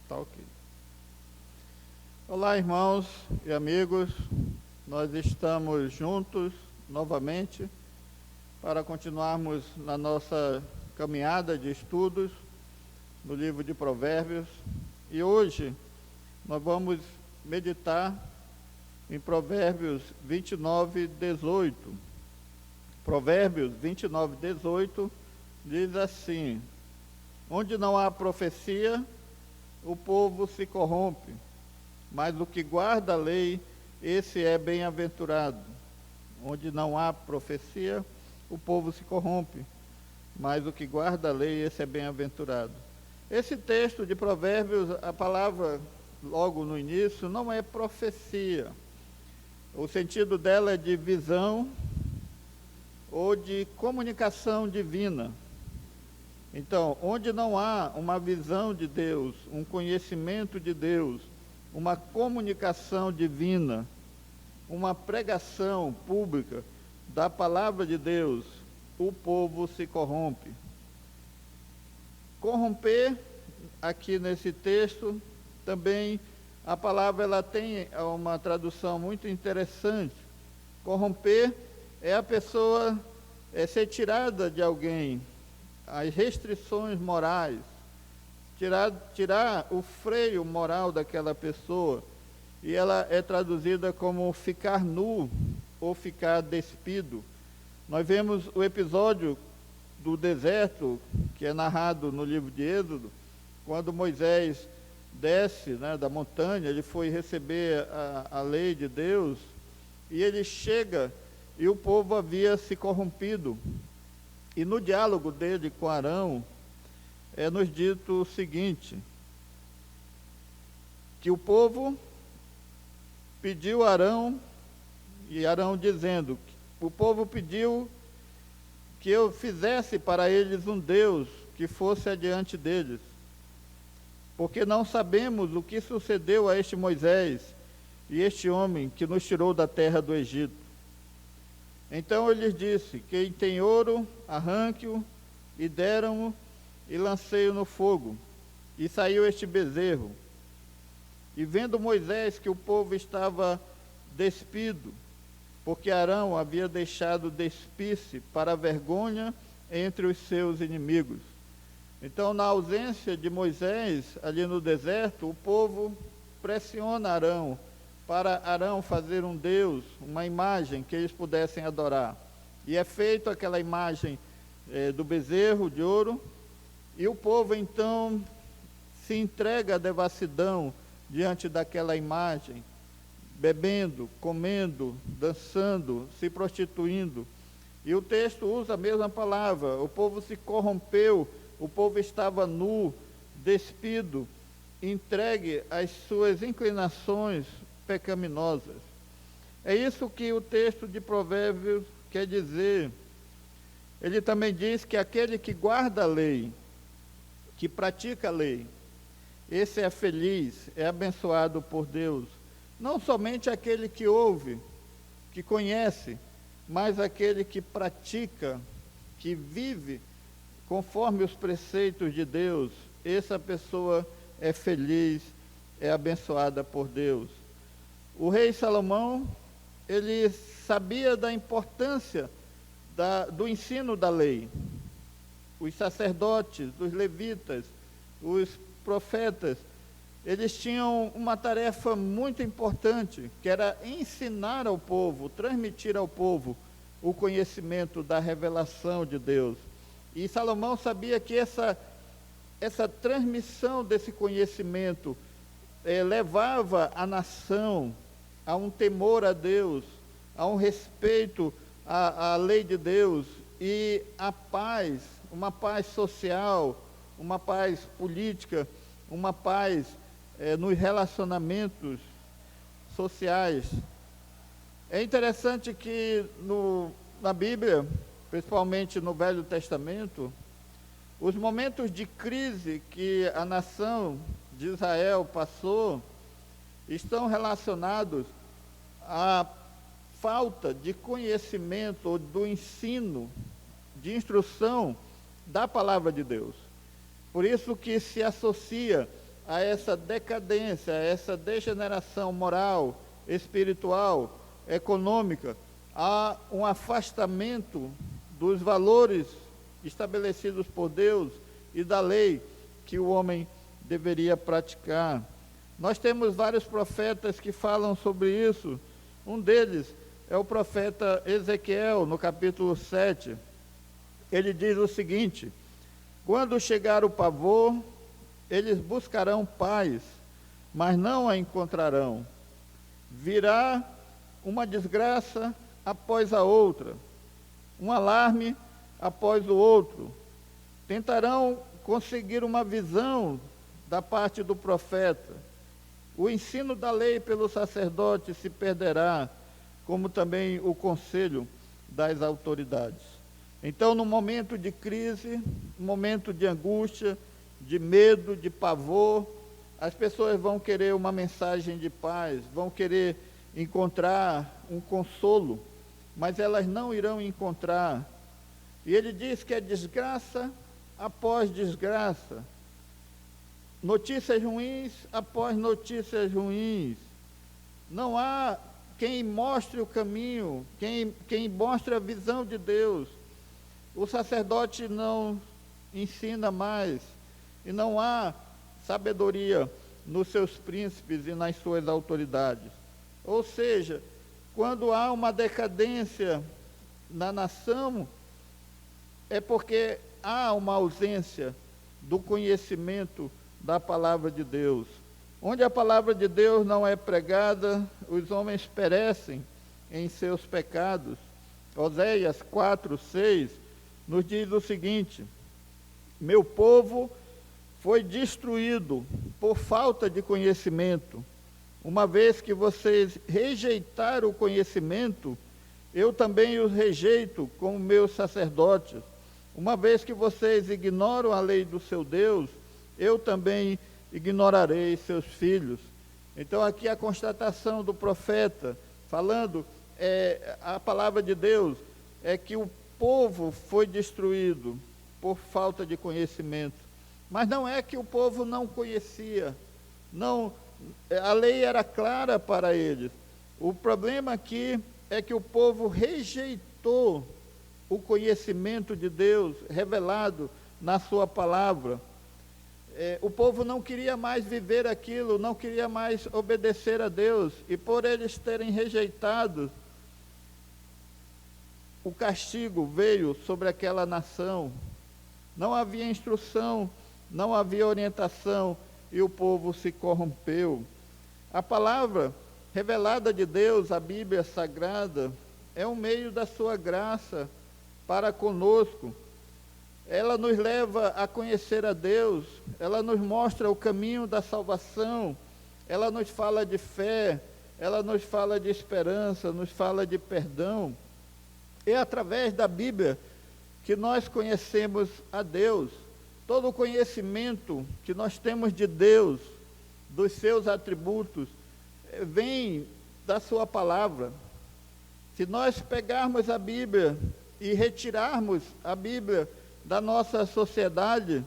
Tá ok. Olá, irmãos e amigos. Nós estamos juntos novamente para continuarmos na nossa caminhada de estudos no livro de Provérbios. E hoje nós vamos meditar em Provérbios 29, 18. Provérbios 29, 18 diz assim: onde não há profecia, o povo se corrompe, mas o que guarda a lei, esse é bem-aventurado. Onde não há profecia, o povo se corrompe, mas o que guarda a lei, esse é bem-aventurado. Esse texto de Provérbios, a palavra logo no início, não é profecia. O sentido dela é de visão ou de comunicação divina. Então, onde não há uma visão de Deus, um conhecimento de Deus, uma comunicação divina, uma pregação pública da palavra de Deus, o povo se corrompe. Corromper, aqui nesse texto, também a palavra ela tem uma tradução muito interessante. Corromper é a pessoa ser tirada de alguém, as restrições morais, tirar o freio moral daquela pessoa, e ela é traduzida como ficar nu ou ficar despido. Nós vemos o episódio do deserto, que é narrado no livro de Êxodo, quando Moisés desce, da montanha, ele foi receber a lei de Deus, e ele chega, e o povo havia se corrompido. E no diálogo dele com Arão, nos dito o seguinte, que o povo pediu a Arão, e Arão dizendo, o povo pediu que eu fizesse para eles um Deus que fosse adiante deles, porque não sabemos o que sucedeu a este Moisés e este homem que nos tirou da terra do Egito. Então ele lhes disse, quem tem ouro, arranque-o, e deram-o, e lancei-o no fogo, e saiu este bezerro. E vendo Moisés que o povo estava despido, porque Arão havia deixado despir-se para a vergonha entre os seus inimigos. Então, na ausência de Moisés, ali no deserto, o povo pressiona Arão, para Arão fazer um Deus, uma imagem que eles pudessem adorar. E é feita aquela imagem do bezerro de ouro, e o povo então se entrega à devassidão diante daquela imagem, bebendo, comendo, dançando, se prostituindo. E o texto usa a mesma palavra, o povo se corrompeu, o povo estava nu, despido, entregue às suas inclinações pecaminosas. É isso que o texto de Provérbios quer dizer. Ele também diz que aquele que guarda a lei, que pratica a lei, esse é feliz, é abençoado por Deus. Não somente aquele que ouve, que conhece, mas aquele que pratica, que vive conforme os preceitos de Deus, essa pessoa é feliz, é abençoada por Deus. O rei Salomão, ele sabia da importância do ensino da lei. Os sacerdotes, os levitas, os profetas, eles tinham uma tarefa muito importante, que era ensinar ao povo, transmitir ao povo o conhecimento da revelação de Deus. E Salomão sabia que essa transmissão desse conhecimento levava a nação a um temor a Deus, a um respeito à lei de Deus e a paz, uma paz social, uma paz política, uma paz nos relacionamentos sociais. É interessante que na Bíblia, principalmente no Velho Testamento, os momentos de crise que a nação de Israel passou estão relacionados à falta de conhecimento ou do ensino, de instrução da palavra de Deus. Por isso que se associa a essa decadência, a essa degeneração moral, espiritual, econômica, há um afastamento dos valores estabelecidos por Deus e da lei que o homem deveria praticar. Nós temos vários profetas que falam sobre isso. Um deles é o profeta Ezequiel, no capítulo 7. Ele diz o seguinte: quando chegar o pavor, eles buscarão paz, mas não a encontrarão. Virá uma desgraça após a outra, um alarme após o outro. Tentarão conseguir uma visão da parte do profeta. O ensino da lei pelo sacerdote se perderá, como também o conselho das autoridades. Então, no momento de crise, no momento de angústia, de medo, de pavor, as pessoas vão querer uma mensagem de paz, vão querer encontrar um consolo, mas elas não irão encontrar. E ele diz que é desgraça após desgraça, notícias ruins após notícias ruins. Não há quem mostre o caminho, quem mostre a visão de Deus. O sacerdote não ensina mais, e não há sabedoria nos seus príncipes e nas suas autoridades. Ou seja, quando há uma decadência na nação, é porque há uma ausência do conhecimento da palavra de Deus. Onde a palavra de Deus não é pregada, os homens perecem em seus pecados. Oséias 4:6 nos diz o seguinte: meu povo foi destruído por falta de conhecimento. Uma vez que vocês rejeitaram o conhecimento, eu também os rejeito como meus sacerdotes. Uma vez que vocês ignoram a lei do seu Deus, eu também ignorarei seus filhos. Então aqui a constatação do profeta, falando, a palavra de Deus, é que o povo foi destruído por falta de conhecimento. Mas não é que o povo não conhecia, não, a lei era clara para eles. O problema aqui é que o povo rejeitou o conhecimento de Deus revelado na sua palavra. O povo não queria mais viver aquilo, não queria mais obedecer a Deus, e por eles terem rejeitado, o castigo veio sobre aquela nação. Não havia instrução, não havia orientação, e o povo se corrompeu. A palavra revelada de Deus, a Bíblia Sagrada, é um meio da sua graça para conosco. Ela nos leva a conhecer a Deus, ela nos mostra o caminho da salvação, ela nos fala de fé, ela nos fala de esperança, nos fala de perdão. É através da Bíblia que nós conhecemos a Deus. Todo o conhecimento que nós temos de Deus, dos seus atributos, vem da sua palavra. Se nós pegarmos a Bíblia e retirarmos a Bíblia da nossa sociedade,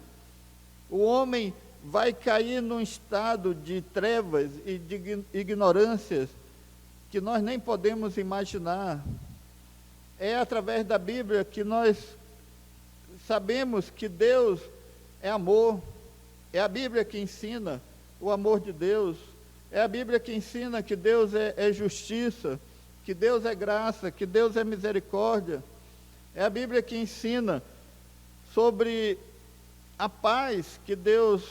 o homem vai cair num estado de trevas e de ignorâncias que nós nem podemos imaginar. É através da Bíblia que nós sabemos que Deus é amor. É a Bíblia que ensina o amor de Deus. É a Bíblia que ensina que Deus é justiça, que Deus é graça, que Deus é misericórdia. É a Bíblia que ensina sobre a paz que Deus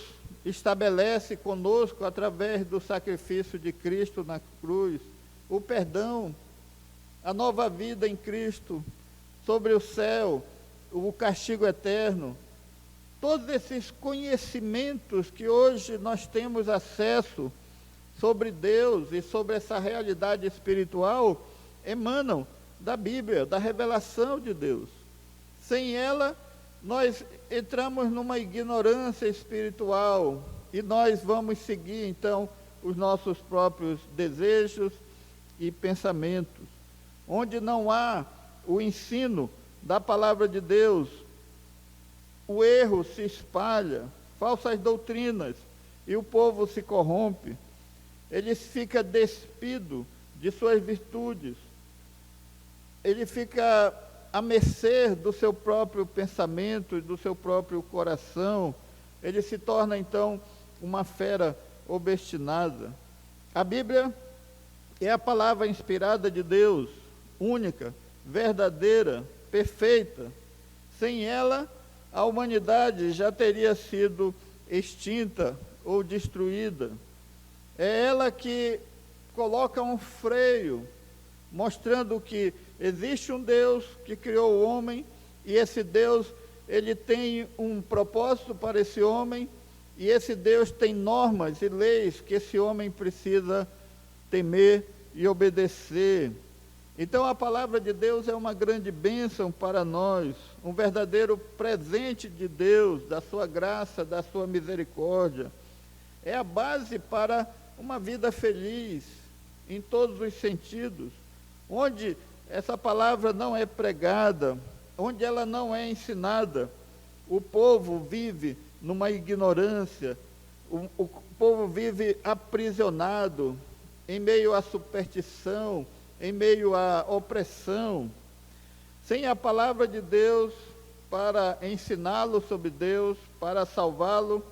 estabelece conosco através do sacrifício de Cristo na cruz, o perdão, a nova vida em Cristo, sobre o céu, o castigo eterno. Todos esses conhecimentos que hoje nós temos acesso sobre Deus e sobre essa realidade espiritual emanam da Bíblia, da revelação de Deus. Sem ela, nós entramos numa ignorância espiritual e nós vamos seguir, então, os nossos próprios desejos e pensamentos. Onde não há o ensino da palavra de Deus, o erro se espalha, falsas doutrinas e o povo se corrompe. Ele fica despido de suas virtudes. Ele fica à mercê do seu próprio pensamento e do seu próprio coração. Ele se torna, então, uma fera obstinada. A Bíblia é a palavra inspirada de Deus, única, verdadeira, perfeita. Sem ela, a humanidade já teria sido extinta ou destruída. É ela que coloca um freio, mostrando que existe um Deus que criou o homem, e esse Deus, ele tem um propósito para esse homem, e esse Deus tem normas e leis que esse homem precisa temer e obedecer. Então a palavra de Deus é uma grande bênção para nós, um verdadeiro presente de Deus, da sua graça, da sua misericórdia. É a base para uma vida feliz, em todos os sentidos. Onde essa palavra não é pregada, onde ela não é ensinada, o povo vive numa ignorância, o povo vive aprisionado, em meio à superstição, em meio à opressão. Sem a palavra de Deus para ensiná-lo sobre Deus, para salvá-lo,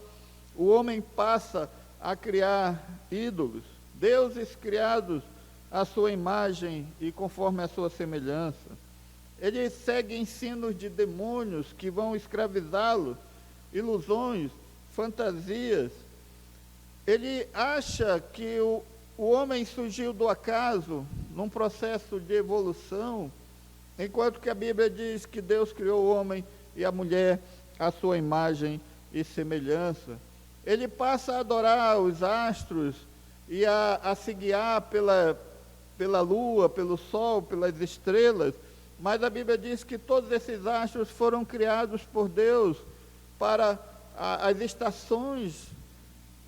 o homem passa a criar ídolos, deuses criados à sua imagem e conforme a sua semelhança. Ele segue ensinos de demônios que vão escravizá-lo, ilusões, fantasias. Ele acha que o homem surgiu do acaso, num processo de evolução, enquanto que a Bíblia diz que Deus criou o homem e a mulher à sua imagem e semelhança. Ele passa a adorar os astros e a se guiar pela lua, pelo sol, pelas estrelas, mas a Bíblia diz que todos esses astros foram criados por Deus para as estações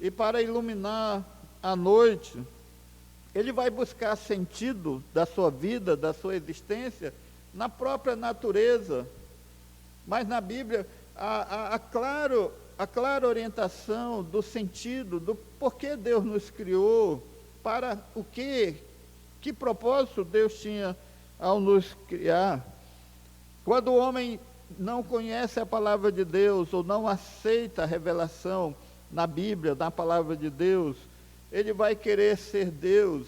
e para iluminar a noite. Ele vai buscar sentido da sua vida, da sua existência, na própria natureza. Mas na Bíblia, a clara orientação do sentido, do porquê Deus nos criou, para o quê, que propósito Deus tinha ao nos criar. Quando o homem não conhece a palavra de Deus, ou não aceita a revelação na Bíblia, na palavra de Deus, ele vai querer ser Deus,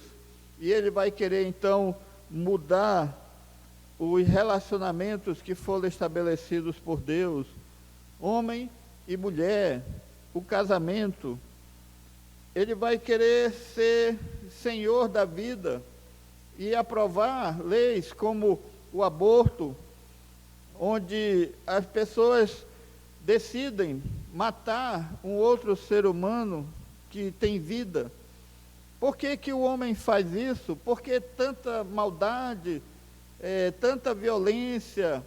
e ele vai querer então mudar os relacionamentos que foram estabelecidos por Deus, homem e mulher, o casamento. Ele vai querer ser senhor da vida e aprovar leis como o aborto, onde as pessoas decidem matar um outro ser humano que tem vida. Por que que o homem faz isso? Por que tanta maldade, tanta violência,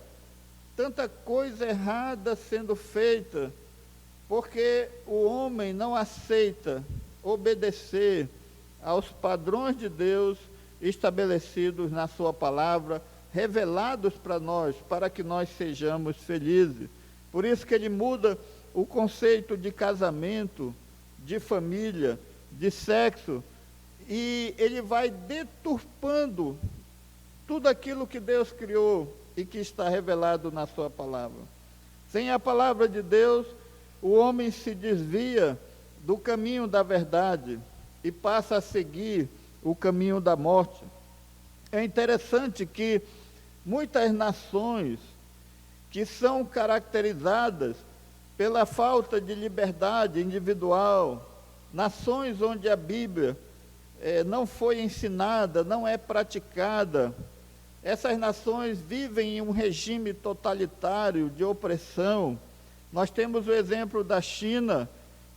tanta coisa errada sendo feita? Porque o homem não aceita obedecer aos padrões de Deus estabelecidos na sua palavra, revelados para nós, para que nós sejamos felizes. Por isso que ele muda o conceito de casamento, de família, de sexo, e ele vai deturpando tudo aquilo que Deus criou e que está revelado na sua palavra. Sem a palavra de Deus, o homem se desvia do caminho da verdade e passa a seguir o caminho da morte. É interessante que muitas nações que são caracterizadas pela falta de liberdade individual, nações onde a Bíblia não foi ensinada, não é praticada, essas nações vivem em um regime totalitário de opressão. Nós temos o exemplo da China,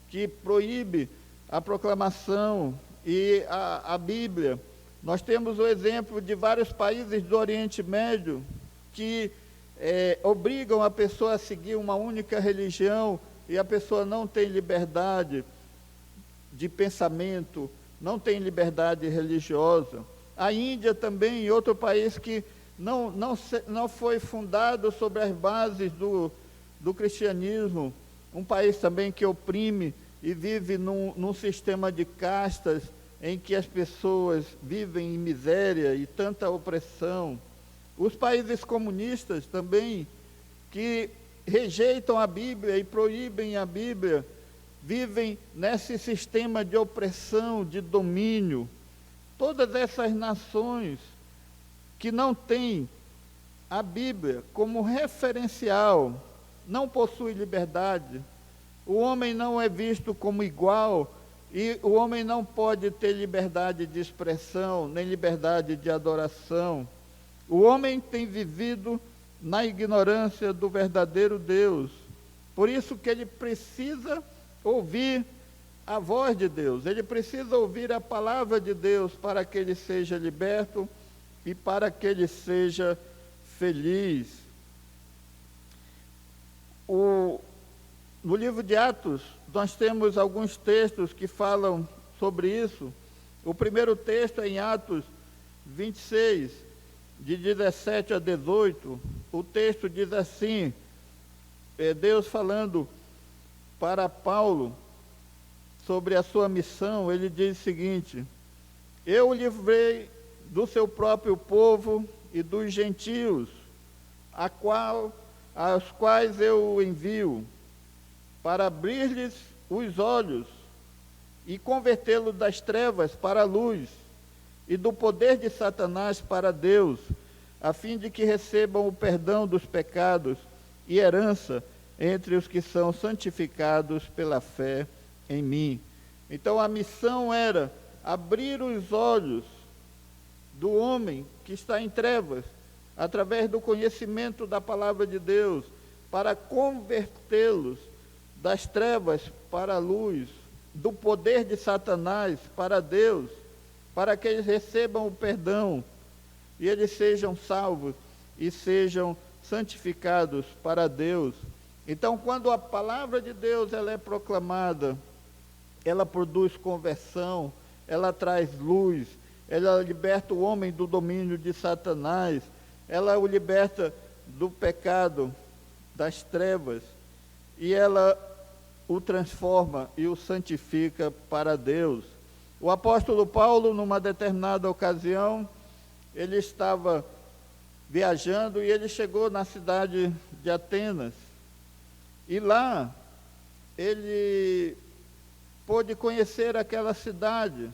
que proíbe a proclamação e a Bíblia. Nós temos o exemplo de vários países do Oriente Médio que obrigam a pessoa a seguir uma única religião e a pessoa não tem liberdade de pensamento, não tem liberdade religiosa. A Índia também, outro país que não foi fundado sobre as bases do cristianismo, um país também que oprime e vive num sistema de castas em que as pessoas vivem em miséria e tanta opressão. Os países comunistas também, que rejeitam a Bíblia e proíbem a Bíblia, vivem nesse sistema de opressão, de domínio. Todas essas nações que não têm a Bíblia como referencial, não possuem liberdade. O homem não é visto como igual, e o homem não pode ter liberdade de expressão, nem liberdade de adoração. O homem tem vivido na ignorância do verdadeiro Deus. Por isso que ele precisa ouvir a voz de Deus, ele precisa ouvir a palavra de Deus para que ele seja liberto e para que ele seja feliz. No livro de Atos, nós temos alguns textos que falam sobre isso. O primeiro texto é em Atos 26, de 17 a 18. O texto diz assim, Deus falando para Paulo sobre a sua missão, ele diz o seguinte: eu o livrei do seu próprio povo e dos gentios, aos quais eu o envio, para abrir-lhes os olhos e convertê-los das trevas para a luz e do poder de Satanás para Deus, a fim de que recebam o perdão dos pecados e herança entre os que são santificados pela fé em mim. Então a missão era abrir os olhos do homem que está em trevas, através do conhecimento da palavra de Deus, para convertê-los das trevas para a luz, do poder de Satanás para Deus, para que eles recebam o perdão e eles sejam salvos e sejam santificados para Deus. Então, quando a palavra de Deus ela é proclamada, ela produz conversão, ela traz luz, ela liberta o homem do domínio de Satanás, ela o liberta do pecado, das trevas, e ela o transforma e o santifica para Deus. O apóstolo Paulo, numa determinada ocasião, ele estava viajando e ele chegou na cidade de Atenas. E lá, ele pôde conhecer aquela cidade,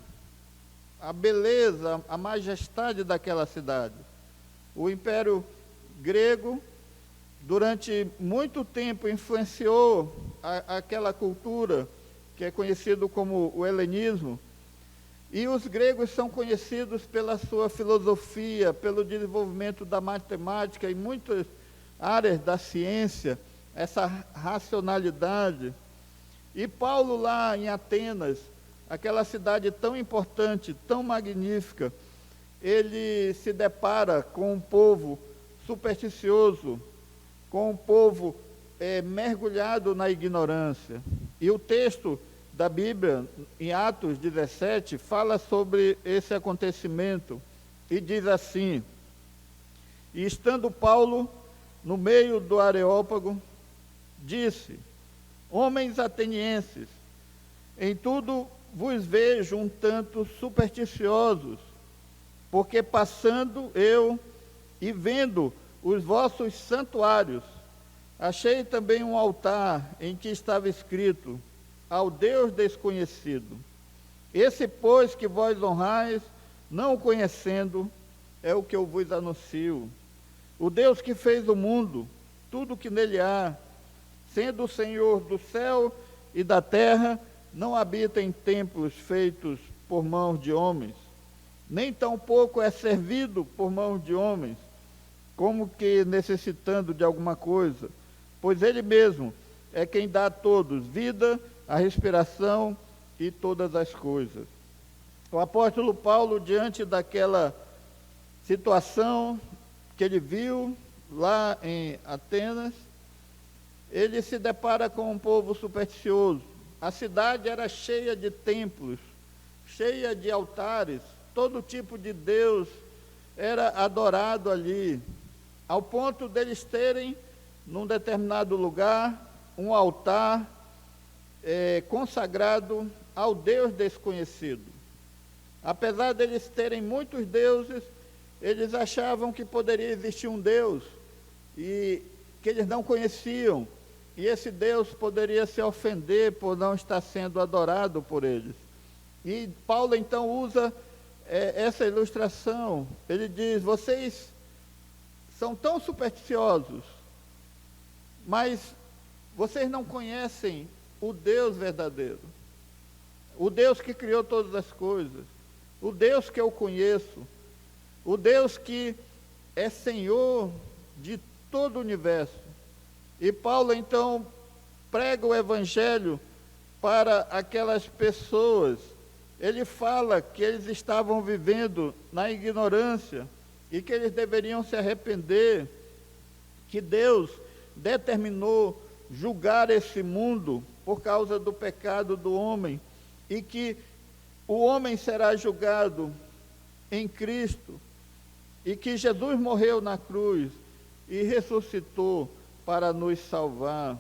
a beleza, a majestade daquela cidade. O Império Grego, durante muito tempo, influenciou aquela cultura, que é conhecido como o helenismo. E os gregos são conhecidos pela sua filosofia, pelo desenvolvimento da matemática e muitas áreas da ciência, essa racionalidade. E Paulo lá em Atenas, aquela cidade tão importante, tão magnífica, ele se depara com um povo supersticioso, com um povo mergulhado na ignorância. E o texto da Bíblia, em Atos 17, fala sobre esse acontecimento e diz assim: e estando Paulo no meio do Areópago, disse: homens atenienses, em tudo vos vejo um tanto supersticiosos, porque passando eu e vendo os vossos santuários, achei também um altar em que estava escrito: ao Deus desconhecido. Esse, pois, que vós honrais, não o conhecendo, é o que eu vos anuncio. O Deus que fez o mundo, tudo que nele há, sendo o Senhor do céu e da terra, não habita em templos feitos por mãos de homens, nem tampouco é servido por mãos de homens, como que necessitando de alguma coisa, pois ele mesmo é quem dá a todos vida, a respiração e todas as coisas. O apóstolo Paulo, diante daquela situação que ele viu lá em Atenas, ele se depara com um povo supersticioso. A cidade era cheia de templos, cheia de altares, todo tipo de Deus era adorado ali, ao ponto deles terem, num determinado lugar, um altar consagrado ao Deus desconhecido. Apesar deles terem muitos deuses, eles achavam que poderia existir um Deus e que eles não conheciam, e esse Deus poderia se ofender por não estar sendo adorado por eles. E Paulo então usa essa ilustração. Ele diz: vocês são tão supersticiosos, mas vocês não conhecem o Deus verdadeiro, o Deus que criou todas as coisas, o Deus que eu conheço, o Deus que é Senhor de todo o universo. E Paulo então prega o Evangelho para aquelas pessoas. Ele fala que eles estavam vivendo na ignorância e que eles deveriam se arrepender, que Deus determinou julgar esse mundo por causa do pecado do homem e que o homem será julgado em Cristo e que Jesus morreu na cruz e ressuscitou para nos salvar.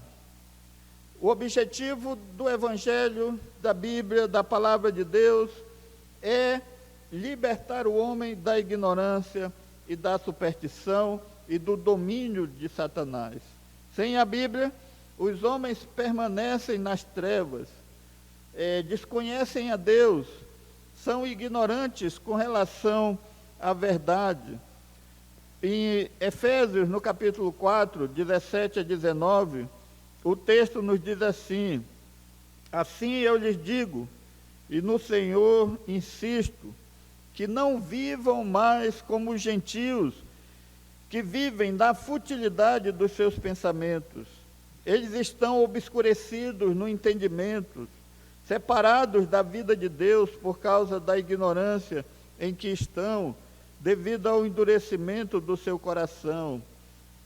O objetivo do Evangelho, da Bíblia, da Palavra de Deus, é libertar o homem da ignorância e da superstição e do domínio de Satanás. Sem a Bíblia, os homens permanecem nas trevas, desconhecem a Deus, são ignorantes com relação à verdade. Em Efésios, no capítulo 4, 17 a 19, o texto nos diz assim: assim eu lhes digo, e no Senhor insisto, que não vivam mais como os gentios, que vivem na futilidade dos seus pensamentos. Eles estão obscurecidos no entendimento, separados da vida de Deus por causa da ignorância em que estão, devido ao endurecimento do seu coração.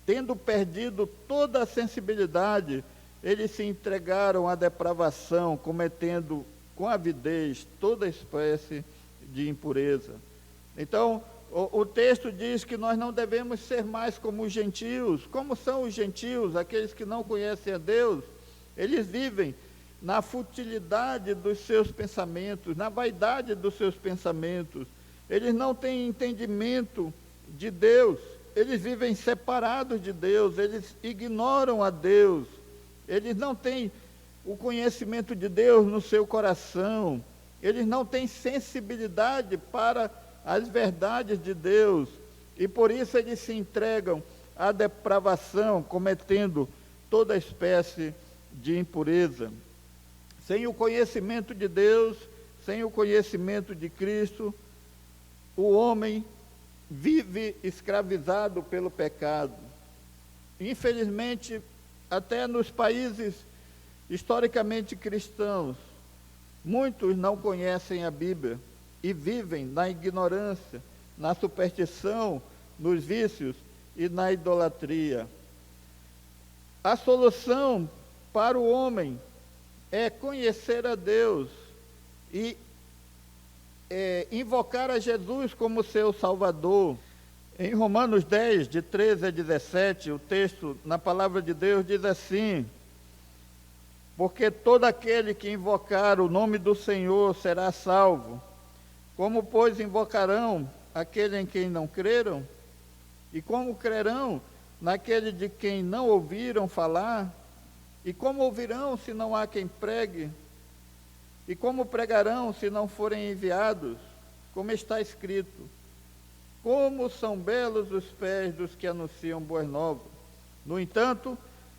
Tendo perdido toda a sensibilidade, eles se entregaram à depravação, cometendo com avidez toda espécie de impureza. Então, o texto diz que nós não devemos ser mais como os gentios. Como são os gentios, aqueles que não conhecem a Deus? Eles vivem na futilidade dos seus pensamentos, na vaidade dos seus pensamentos. Eles não têm entendimento de Deus, eles vivem separados de Deus, eles ignoram a Deus, eles não têm o conhecimento de Deus no seu coração, eles não têm sensibilidade para as verdades de Deus, e por isso eles se entregam à depravação, cometendo toda espécie de impureza. Sem o conhecimento de Deus, sem o conhecimento de Cristo, o homem vive escravizado pelo pecado. Infelizmente, até nos países historicamente cristãos, muitos não conhecem a Bíblia e vivem na ignorância, na superstição, nos vícios e na idolatria. A solução para o homem é conhecer a Deus e invocar a Jesus como seu Salvador. Em Romanos 10, de 13 a 17, o texto na palavra de Deus diz assim: porque todo aquele que invocar o nome do Senhor será salvo. Como, pois, invocarão aquele em quem não creram? E como crerão naquele de quem não ouviram falar? E como ouvirão se não há quem pregue? E como pregarão se não forem enviados? Como está escrito: como são belos os pés dos que anunciam boas novas. No entanto,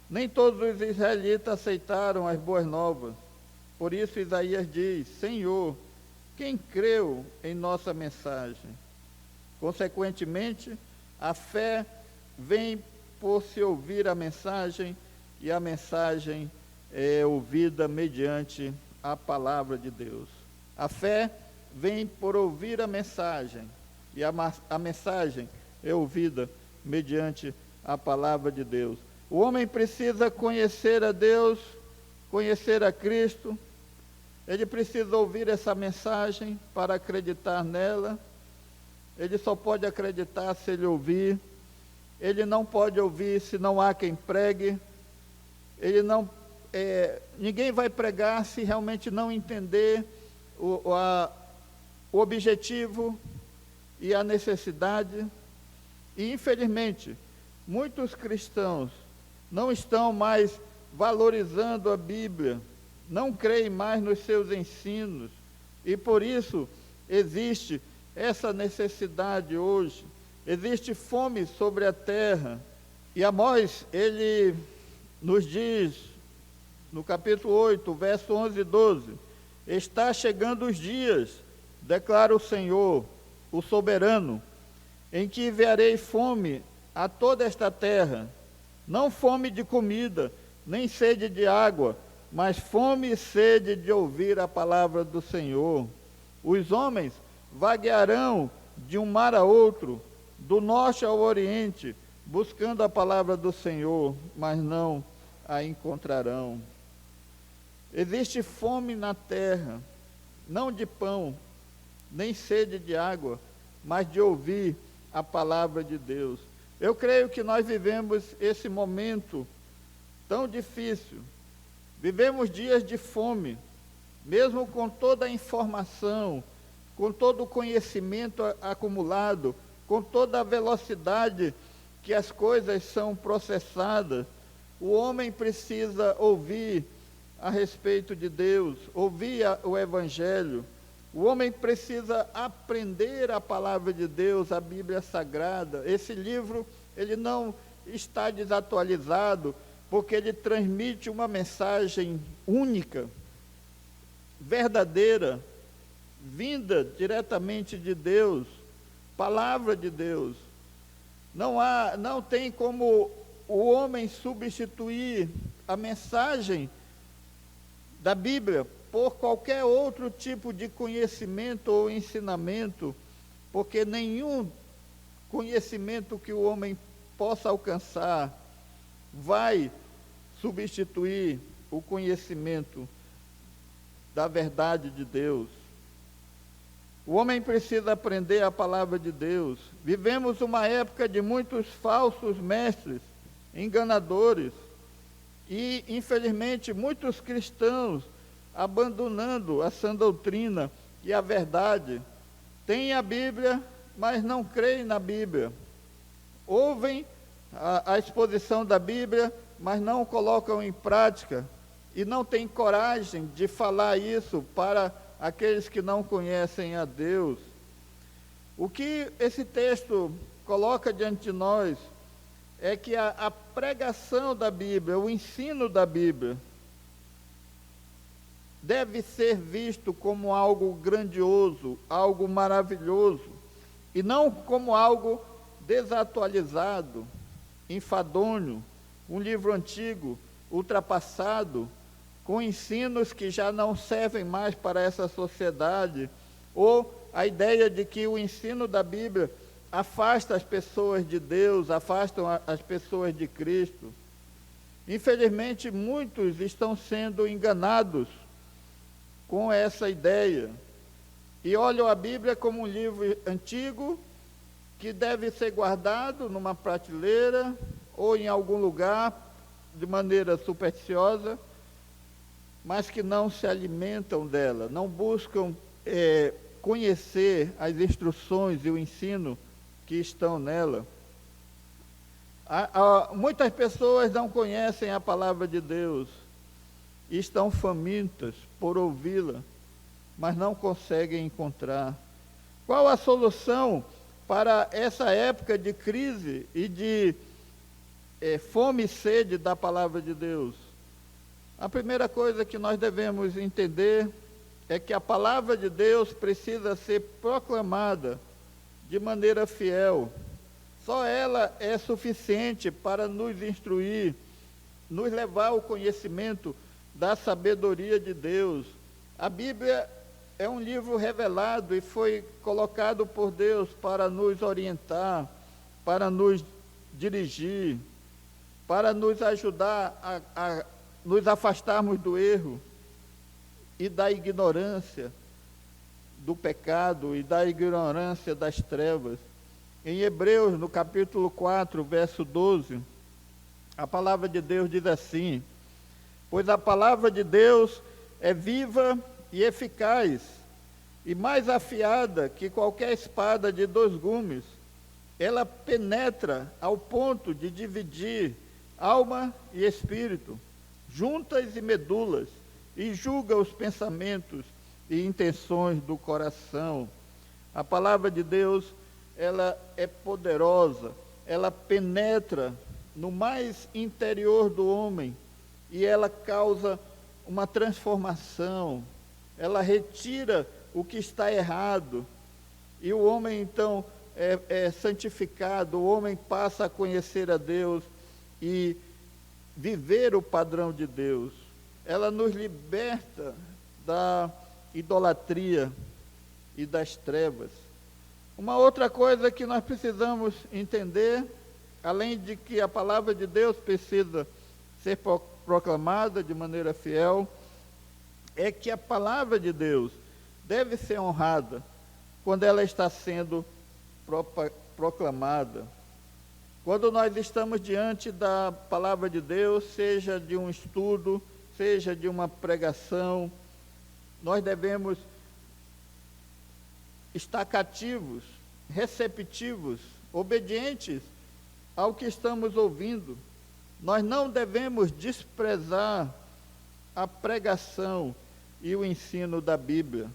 nem todos os israelitas aceitaram as boas novas. Por isso Isaías diz: Senhor, quem creu em nossa mensagem? Consequentemente, a fé vem por se ouvir a mensagem, e a mensagem é ouvida mediante a palavra de Deus. A fé vem por ouvir a mensagem, e a mensagem é ouvida mediante a palavra de Deus. O homem precisa conhecer a Deus, conhecer a Cristo. Ele precisa ouvir essa mensagem para acreditar nela. Ele só pode acreditar se ele ouvir. Ele não pode ouvir se não há quem pregue. Ele não ninguém vai pregar se realmente não entender o objetivo e a necessidade. E, infelizmente, muitos cristãos não estão mais valorizando a Bíblia, não creem mais nos seus ensinos, e por isso existe essa necessidade hoje, existe fome sobre a terra. E Amós, ele nos diz, no capítulo 8, verso 11 e 12, está chegando os dias, declara o Senhor, o soberano, em que enviarei fome a toda esta terra, não fome de comida, nem sede de água, mas fome e sede de ouvir a palavra do Senhor. Os homens vaguearão de um mar a outro, do norte ao oriente, buscando a palavra do Senhor, mas não a encontrarão. Existe fome na terra, não de pão, nem sede de água, mas de ouvir a palavra de Deus. Eu creio que nós vivemos esse momento tão difícil. Vivemos dias de fome, mesmo com toda a informação, com todo o conhecimento acumulado, com toda a velocidade que as coisas são processadas. O homem precisa ouvir a respeito de Deus, ouvir o Evangelho. O homem precisa aprender a palavra de Deus, a Bíblia Sagrada. Esse livro, ele não está desatualizado, porque ele transmite uma mensagem única, verdadeira, vinda diretamente de Deus, palavra de Deus. Não tem como o homem substituir a mensagem da Bíblia por qualquer outro tipo de conhecimento ou ensinamento, porque nenhum conhecimento que o homem possa alcançar vai substituir o conhecimento da verdade de Deus. O homem precisa aprender a palavra de Deus. Vivemos uma época de muitos falsos mestres, enganadores, e, infelizmente, muitos cristãos abandonando a sã doutrina e a verdade. Têm a Bíblia, mas não creem na Bíblia. Ouvem a exposição da Bíblia, mas não colocam em prática, e não têm coragem de falar isso para aqueles que não conhecem a Deus. O que esse texto coloca diante de nós é que a pregação da Bíblia, o ensino da Bíblia, deve ser visto como algo grandioso, algo maravilhoso, e não como algo desatualizado, enfadonho, um livro antigo, ultrapassado, com ensinos que já não servem mais para essa sociedade, ou a ideia de que o ensino da Bíblia afasta as pessoas de Deus, afastam as pessoas de Cristo. Infelizmente, muitos estão sendo enganados com essa ideia, e olham a Bíblia como um livro antigo, que deve ser guardado numa prateleira, ou em algum lugar, de maneira supersticiosa, mas que não se alimentam dela, não buscam conhecer as instruções e o ensino que estão nela. Muitas pessoas não conhecem a palavra de Deus, e estão famintas por ouvi-la, mas não conseguem encontrar. Qual a solução para essa época de crise e de fome e sede da palavra de Deus? A primeira coisa que nós devemos entender é que a palavra de Deus precisa ser proclamada de maneira fiel. Só ela é suficiente para nos instruir, nos levar ao conhecimento da sabedoria de Deus. A Bíblia é um livro revelado e foi colocado por Deus para nos orientar, para nos dirigir, para nos ajudar a nos afastarmos do erro e da ignorância do pecado e da ignorância das trevas. Em Hebreus, no capítulo 4, verso 12, a palavra de Deus diz assim: pois a palavra de Deus é viva e eficaz, e mais afiada que qualquer espada de 2 gumes. Ela penetra ao ponto de dividir alma e espírito, juntas e medulas, e julga os pensamentos e intenções do coração. A palavra de Deus, ela é poderosa, ela penetra no mais interior do homem, e ela causa uma transformação, ela retira o que está errado, e o homem então é santificado, o homem passa a conhecer a Deus e viver o padrão de Deus. Ela nos liberta da idolatria e das trevas. Uma outra coisa que nós precisamos entender, além de que a palavra de Deus precisa ser proclamada de maneira fiel, é que a palavra de Deus deve ser honrada quando ela está sendo proclamada. Quando nós estamos diante da palavra de Deus, seja de um estudo, seja de uma pregação, nós devemos estar cativos, receptivos, obedientes ao que estamos ouvindo. Nós não devemos desprezar a pregação e o ensino da Bíblia.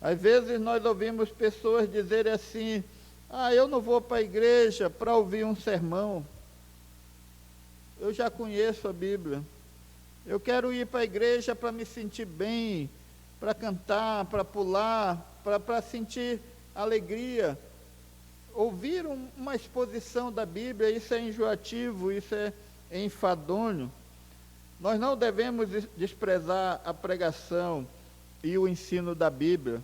Às vezes nós ouvimos pessoas dizerem assim: eu não vou para a igreja para ouvir um sermão. Eu já conheço a Bíblia. Eu quero ir para a igreja para me sentir bem, para cantar, para pular, para sentir alegria. Ouvir uma exposição da Bíblia, isso é enjoativo, isso é enfadonho. Nós não devemos desprezar a pregação e o ensino da Bíblia,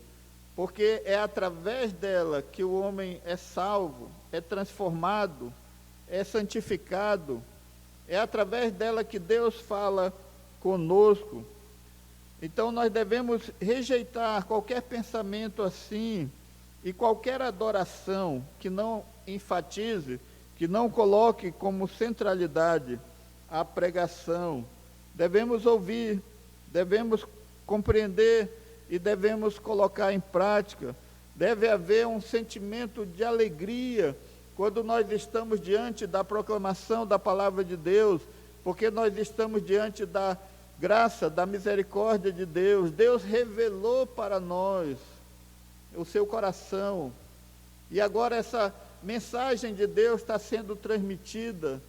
porque é através dela que o homem é salvo, é transformado, é santificado. É através dela que Deus fala conosco. Então nós devemos rejeitar qualquer pensamento assim e qualquer adoração que não enfatize, que não coloque como centralidade a pregação. Devemos ouvir, devemos compreender e devemos colocar em prática. Deve haver um sentimento de alegria quando nós estamos diante da proclamação da palavra de Deus, porque nós estamos diante da graça, da misericórdia de Deus. Deus revelou para nós o seu coração, e agora essa mensagem de Deus está sendo transmitida,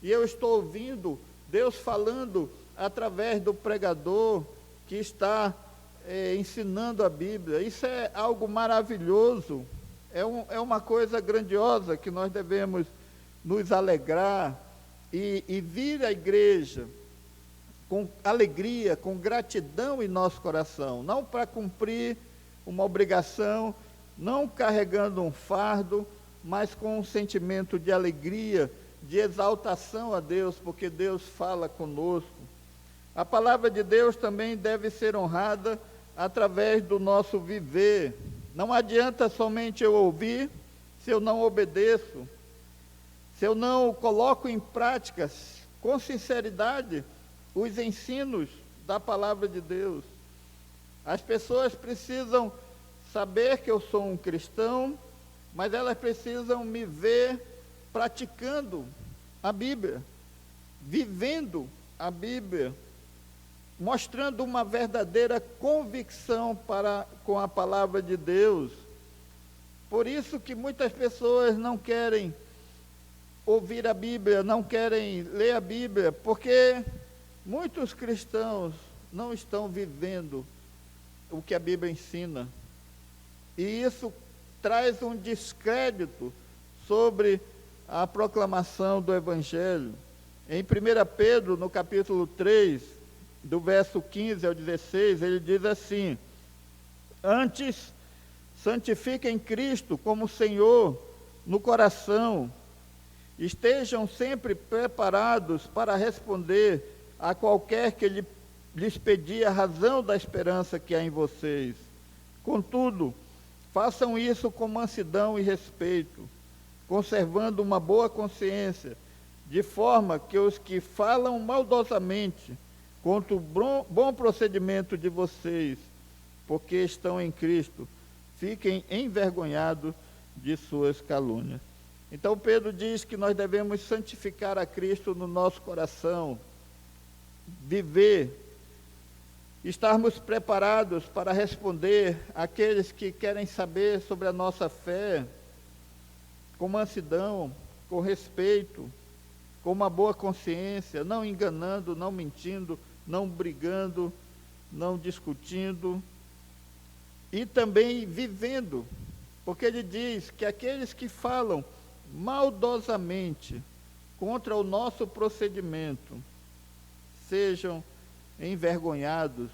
e eu estou ouvindo Deus falando através do pregador que está ensinando a Bíblia. Isso é algo maravilhoso, é uma coisa grandiosa que nós devemos nos alegrar e vir à igreja com alegria, com gratidão em nosso coração, não para cumprir uma obrigação, não carregando um fardo, mas com um sentimento de alegria, de exaltação a Deus, porque Deus fala conosco. A palavra de Deus também deve ser honrada através do nosso viver. Não adianta somente eu ouvir se eu não obedeço, se eu não coloco em prática com sinceridade os ensinos da palavra de Deus. As pessoas precisam saber que eu sou um cristão, mas elas precisam me ver praticando a Bíblia, vivendo a Bíblia, mostrando uma verdadeira convicção com a palavra de Deus. Por isso que muitas pessoas não querem ouvir a Bíblia, não querem ler a Bíblia, porque muitos cristãos não estão vivendo o que a Bíblia ensina. E isso traz um descrédito sobre a proclamação do Evangelho. Em 1 Pedro, no capítulo 3, do verso 15 ao 16, ele diz assim: antes, santifiquem Cristo como Senhor no coração, estejam sempre preparados para responder a qualquer que lhes pedir a razão da esperança que há em vocês. Contudo, façam isso com mansidão e respeito, conservando uma boa consciência, de forma que os que falam maldosamente quanto o bom procedimento de vocês, porque estão em Cristo, fiquem envergonhados de suas calúnias. Então Pedro diz que nós devemos santificar a Cristo no nosso coração, viver, estarmos preparados para responder àqueles que querem saber sobre a nossa fé, com mansidão, com respeito, com uma boa consciência, não enganando, não mentindo, não brigando, não discutindo, e também vivendo, porque ele diz que aqueles que falam maldosamente contra o nosso procedimento sejam envergonhados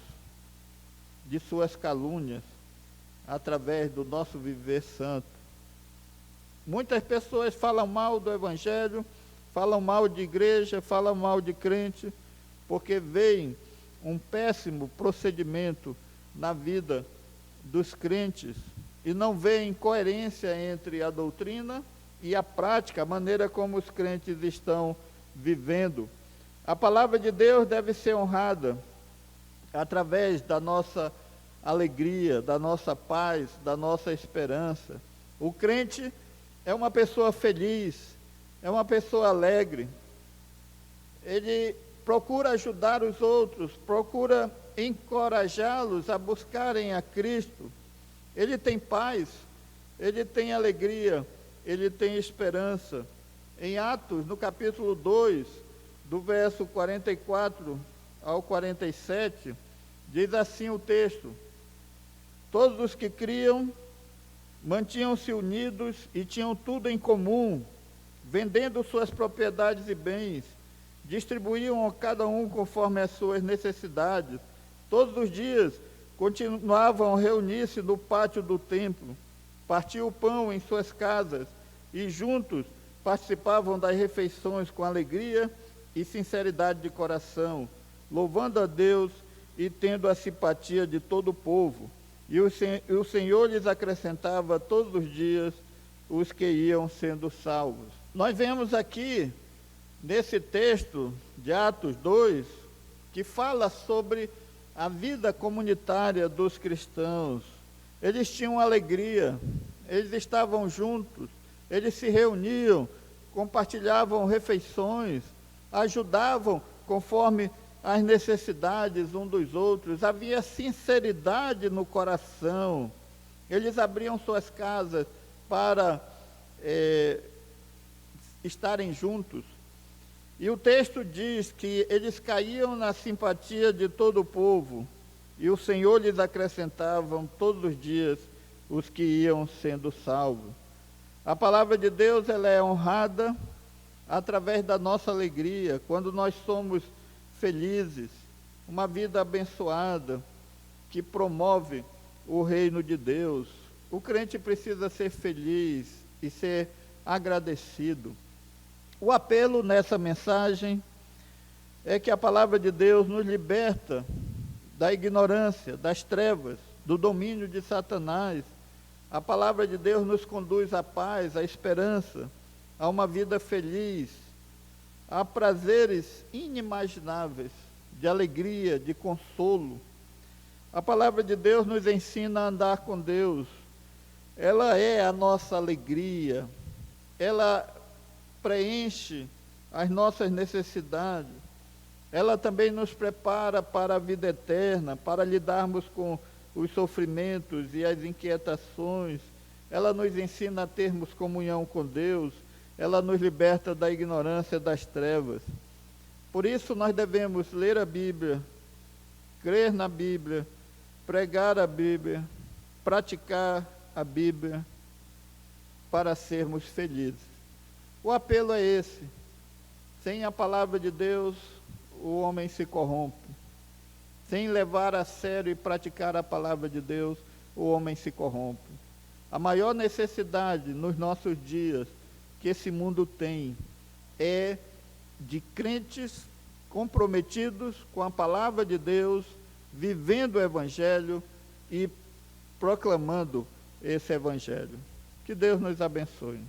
de suas calúnias através do nosso viver santo. Muitas pessoas falam mal do Evangelho, falam mal de igreja, falam mal de crente, porque veem um péssimo procedimento na vida dos crentes e não veem coerência entre a doutrina e a prática, a maneira como os crentes estão vivendo. A palavra de Deus deve ser honrada através da nossa alegria, da nossa paz, da nossa esperança. O crente é uma pessoa feliz, é uma pessoa alegre. Ele procura ajudar os outros, procura encorajá-los a buscarem a Cristo. Ele tem paz, ele tem alegria, ele tem esperança. Em Atos, no capítulo 2, do verso 44 ao 47, diz assim o texto: todos os que criam mantinham-se unidos e tinham tudo em comum, vendendo suas propriedades e bens, distribuíam a cada um conforme as suas necessidades. Todos os dias continuavam a reunir-se no pátio do templo, partiam o pão em suas casas e juntos participavam das refeições com alegria e sinceridade de coração, louvando a Deus e tendo a simpatia de todo o povo. E o Senhor lhes acrescentava todos os dias os que iam sendo salvos. Nós vemos aqui, nesse texto de Atos 2, que fala sobre a vida comunitária dos cristãos. Eles tinham alegria, eles estavam juntos, eles se reuniam, compartilhavam refeições, ajudavam conforme as necessidades uns dos outros, havia sinceridade no coração. Eles abriam suas casas para estarem juntos. E o texto diz que eles caíam na simpatia de todo o povo, e o Senhor lhes acrescentavam todos os dias os que iam sendo salvos. A palavra de Deus, ela é honrada através da nossa alegria, quando nós somos felizes, uma vida abençoada, que promove o reino de Deus. O crente precisa ser feliz e ser agradecido. O apelo nessa mensagem é que a palavra de Deus nos liberta da ignorância, das trevas, do domínio de Satanás. A palavra de Deus nos conduz à paz, à esperança, a uma vida feliz, a prazeres inimagináveis, de alegria, de consolo. A palavra de Deus nos ensina a andar com Deus. Ela é a nossa alegria, ela preenche as nossas necessidades, ela também nos prepara para a vida eterna, para lidarmos com os sofrimentos e as inquietações. Ela nos ensina a termos comunhão com Deus, ela nos liberta da ignorância das trevas. Por isso nós devemos ler a Bíblia, crer na Bíblia, pregar a Bíblia, praticar a Bíblia, para sermos felizes. O apelo é esse: sem a palavra de Deus, o homem se corrompe. Sem levar a sério e praticar a palavra de Deus, o homem se corrompe. A maior necessidade nos nossos dias que esse mundo tem é de crentes comprometidos com a palavra de Deus, vivendo o Evangelho e proclamando esse Evangelho. Que Deus nos abençoe.